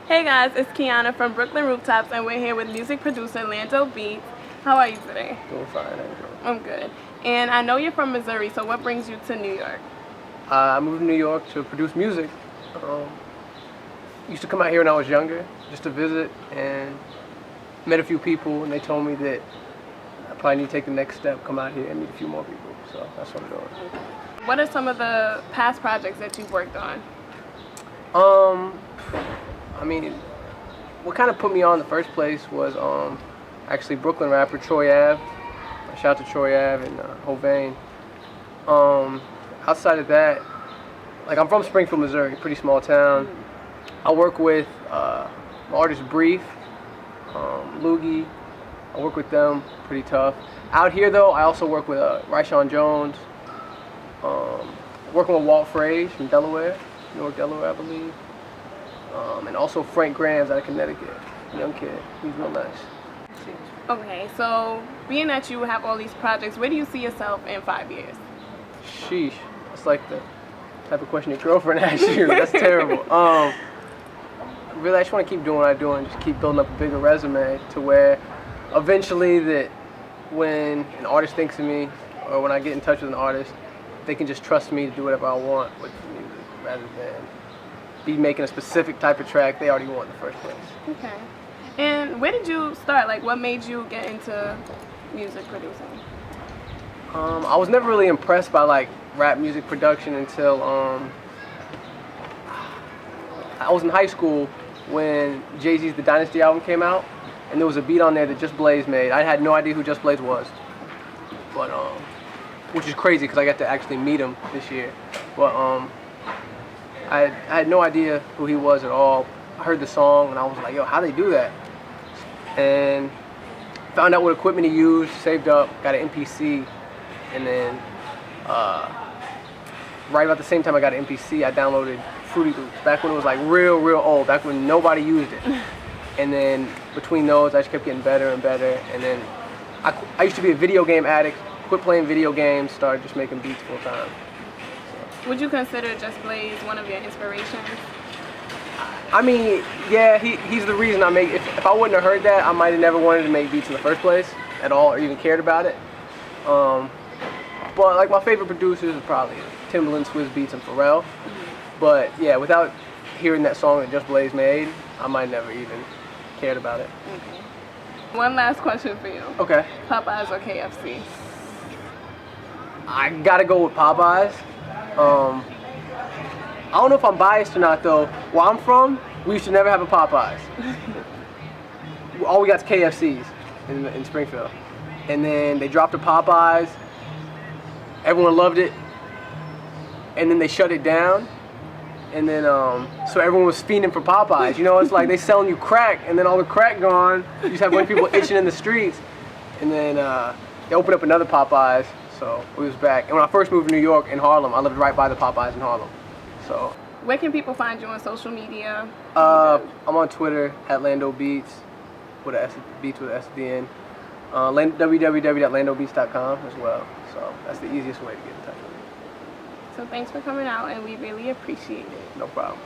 Hey guys, it's Kiana from Brooklyn Rooftops, and we're here with music producer Lando Beats. How are you today? Doing fine, how you doing? I'm good. And I know you're from Missouri, so what brings you to New York? I moved to New York to produce music. Used to come out here when I was younger, just to visit, and met a few people, and they told me that I probably need to take the next step, come out here and meet a few more people. So that's what I'm doing. What are some of the past projects that you've worked on? I mean, what kind of put me on in the first place was actually Brooklyn rapper Troy Ave. Shout out to Troy Ave and Hovain. Outside of that, like I'm from Springfield, Missouri, pretty small town. I work with my artist Brief, Loogie. I work with them, pretty tough. Out here though, I also work with Ryshawn Jones. Working with Walt Frage from Delaware, Newark, Delaware, I believe. And also Frank Grams out of Connecticut, young kid. He's real nice. Okay, so being that you have all these projects, where do you see yourself in 5 years? Sheesh, that's like the type of question your girlfriend asks you. That's terrible. Really, I just want to keep doing what I do and just keep building up a bigger resume to where eventually that when an artist thinks of me or when I get in touch with an artist, they can just trust me to do whatever I want with music rather than be making a specific type of track they already want in the first place. Okay. And where did you start? Like, what made you get into music producing? I was never really impressed by like rap music production until I was in high school when Jay-Z's The Dynasty album came out, and there was a beat on there that Just Blaze made. I had no idea who Just Blaze was, but which is crazy because I got to actually meet him this year. But I had no idea who he was at all. I heard the song and I was like, yo, how they do that? And found out what equipment he used, saved up, got an MPC, and then right about the same time I got an MPC, I downloaded Fruity Loops, back when it was like real old, back when nobody used it. And then between those, I just kept getting better and better. And then I used to be a video game addict, quit playing video games, started just making beats full time. Would you consider Just Blaze one of your inspirations? I mean, yeah, he's the reason I make. If I wouldn't have heard that, I might have never wanted to make beats in the first place at all, or even cared about it. But like my favorite producers are probably Timbaland, Swizz Beatz, and Pharrell. But yeah, without hearing that song that Just Blaze made, I might never even cared about it. Okay. One last question for you. Okay. Popeyes or KFC? I gotta go with Popeyes. I don't know if I'm biased or not though. Where I'm from, we used to never have a Popeyes. All we got is KFCs in Springfield. And then they dropped the Popeyes. Everyone loved it. And then they shut it down. And then, so everyone was fiending for Popeyes. You know, it's like they selling you crack, and then all the crack gone. You just have a bunch of people itching in the streets. And then they opened up another Popeyes. So we was back. And when I first moved to New York in Harlem, I lived right by the Popeyes in Harlem. So where can people find you on social media? I'm on Twitter at Lando Beats with a S, Beats with an S at the end. www.landobeats.com as well. So that's the easiest way to get in touch with me. So thanks for coming out, and we really appreciate it. No problem.